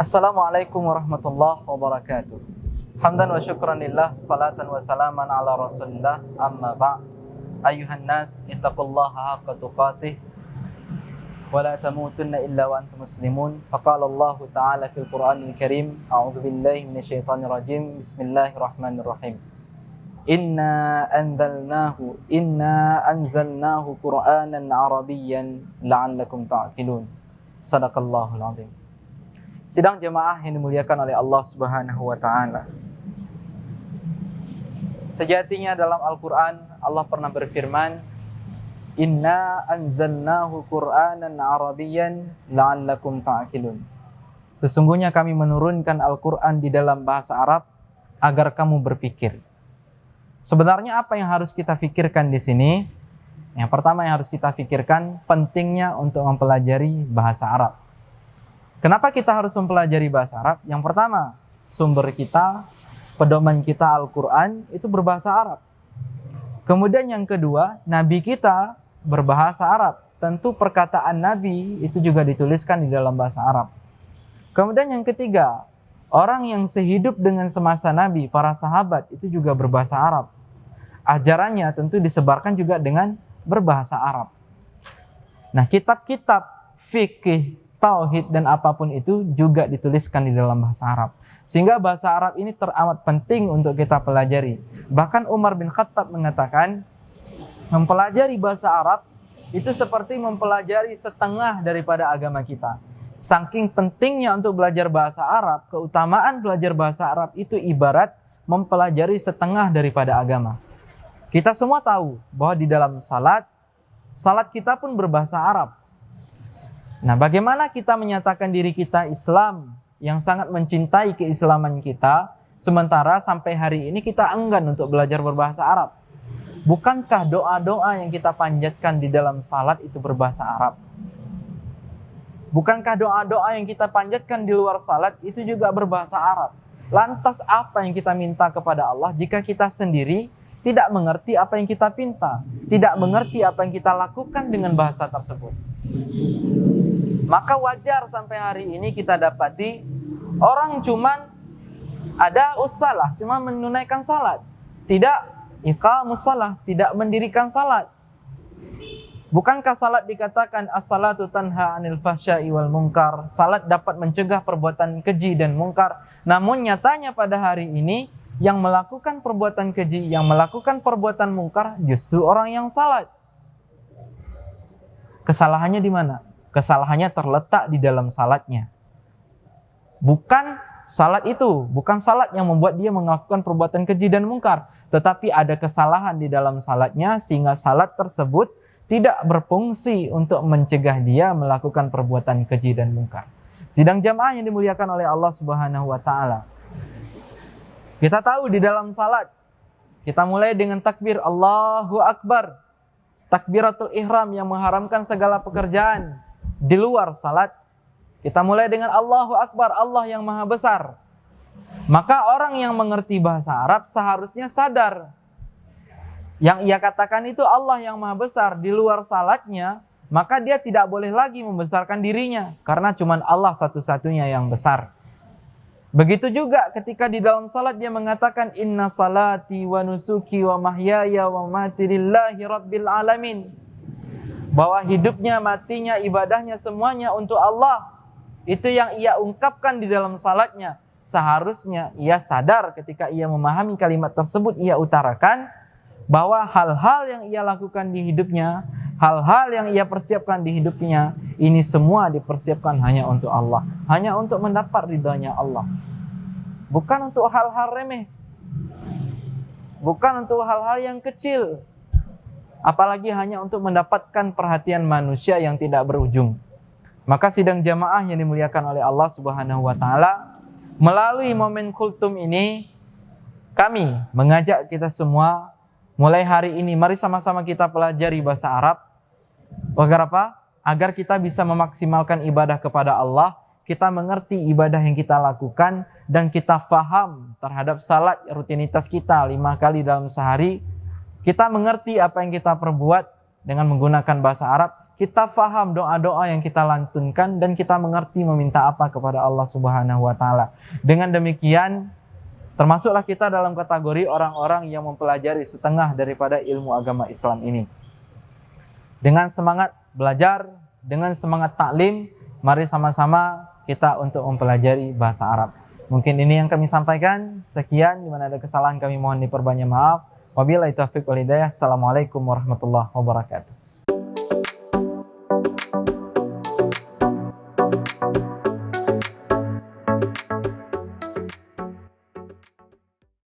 Assalamualaikum warahmatullahi wabarakatuh. Hamdan wa syukran lillah, salatan wa salaman ala rasulillah, amma ba' ayuhan nas, ittaqullaha haqqa tuqatih wa la tamutunna illa wa antum muslimun. Faqala Allah ta'ala fil Qur'anil Karim, a'udzu billahi minasyaitonir rajim, bismillahirrahmanirrahim. Inna anzalnahu Qur'anan Arabiyyan la'allakum ta'qilun. Sadaqallahul azim. Sidang jemaah yang dimuliakan oleh Allah Subhanahu wa taala. Sejatinya dalam Al-Qur'an Allah pernah berfirman, "Inna anzalnahu Qur'anan Arabiyyan la'allakum ta'qilun." Sesungguhnya kami menurunkan Al-Qur'an di dalam bahasa Arab agar kamu berpikir. Sebenarnya apa yang harus kita pikirkan di sini? Yang pertama yang harus kita pikirkan pentingnya untuk mempelajari bahasa Arab. Kenapa kita harus mempelajari bahasa Arab? Yang pertama, sumber kita, pedoman kita Al-Quran itu berbahasa Arab. Kemudian yang kedua, Nabi kita berbahasa Arab. Tentu perkataan Nabi itu juga dituliskan di dalam bahasa Arab. Kemudian yang ketiga, orang yang sehidup dengan semasa Nabi, para sahabat itu juga berbahasa Arab. Ajarannya tentu disebarkan juga dengan berbahasa Arab. Nah, kitab-kitab fikih, tauhid dan apapun itu juga dituliskan di dalam bahasa Arab. Sehingga bahasa Arab ini teramat penting untuk kita pelajari. Bahkan Umar bin Khattab mengatakan, mempelajari bahasa Arab itu seperti mempelajari setengah daripada agama kita. Saking pentingnya untuk belajar bahasa Arab, keutamaan belajar bahasa Arab itu ibarat mempelajari setengah daripada agama. Kita semua tahu bahwa di dalam salat kita pun berbahasa Arab. Nah, bagaimana kita menyatakan diri kita Islam yang sangat mencintai keislaman kita, sementara sampai hari ini kita enggan untuk belajar berbahasa Arab? Bukankah doa-doa yang kita panjatkan di dalam salat itu berbahasa Arab? Bukankah doa-doa yang kita panjatkan di luar salat itu juga berbahasa Arab? Lantas apa yang kita minta kepada Allah jika kita sendiri tidak mengerti apa yang kita pinta, tidak mengerti apa yang kita lakukan dengan bahasa tersebut? Maka wajar sampai hari ini kita dapati orang cuman ada ussalah, cuma menunaikan salat, tidak iqamus salah, tidak mendirikan salat. Bukankah salat dikatakan as-salatu tanha 'anil fahsya'i wal munkar? Salat dapat mencegah perbuatan keji dan mungkar. Namun nyatanya pada hari ini yang melakukan perbuatan keji, yang melakukan perbuatan mungkar justru orang yang salat. Kesalahannya di mana? Kesalahannya terletak di dalam salatnya. Bukan salat itu, bukan salat yang membuat dia melakukan perbuatan keji dan mungkar, tetapi ada kesalahan di dalam salatnya sehingga salat tersebut tidak berfungsi untuk mencegah dia melakukan perbuatan keji dan mungkar. Sidang jamaah yang dimuliakan oleh Allah Subhanahu wa taala. Kita tahu di dalam salat kita mulai dengan takbir Allahu Akbar, takbiratul ihram yang mengharamkan segala pekerjaan di luar salat. Kita mulai dengan Allahu Akbar, Allah yang maha besar. Maka orang yang mengerti bahasa Arab seharusnya sadar yang ia katakan itu Allah yang maha besar di luar salatnya, maka dia tidak boleh lagi membesarkan dirinya karena cuma Allah satu-satunya yang besar. Begitu juga ketika di dalam salat dia mengatakan inna salati wa nusuki wa mahyaya wa mamati lillahi rabbil alamin. Bahwa hidupnya, matinya, ibadahnya semuanya untuk Allah. Itu yang ia ungkapkan di dalam salatnya. Seharusnya ia sadar ketika ia memahami kalimat tersebut, ia utarakan bahwa hal-hal yang ia lakukan di hidupnya, hal-hal yang ia persiapkan di hidupnya, ini semua dipersiapkan hanya untuk Allah, hanya untuk mendapat ridhanya Allah. Bukan untuk hal-hal remeh, bukan untuk hal-hal yang kecil, apalagi hanya untuk mendapatkan perhatian manusia yang tidak berujung. Maka sidang jamaah yang dimuliakan oleh Allah Subhanahu wa taala, melalui momen kultum ini kami mengajak kita semua mulai hari ini, mari sama-sama kita pelajari bahasa Arab. Agar apa? Agar kita bisa memaksimalkan ibadah kepada Allah, kita mengerti ibadah yang kita lakukan, dan kita faham terhadap salat rutinitas kita 5 kali dalam sehari. Kita mengerti apa yang kita perbuat dengan menggunakan bahasa Arab. kita faham doa-doa yang kita lantunkan dan kita mengerti meminta apa kepada Allah Subhanahu wa taala. Dengan demikian termasuklah kita dalam kategori orang-orang yang mempelajari setengah daripada ilmu agama Islam ini. Dengan semangat belajar, dengan semangat taklim, mari sama-sama kita untuk mempelajari bahasa Arab. Mungkin ini yang kami sampaikan. Sekian, di mana ada kesalahan kami mohon diperbanyak maaf. Wabillahi taufiq wal hidayah. Assalamualaikum warahmatullahi wabarakatuh.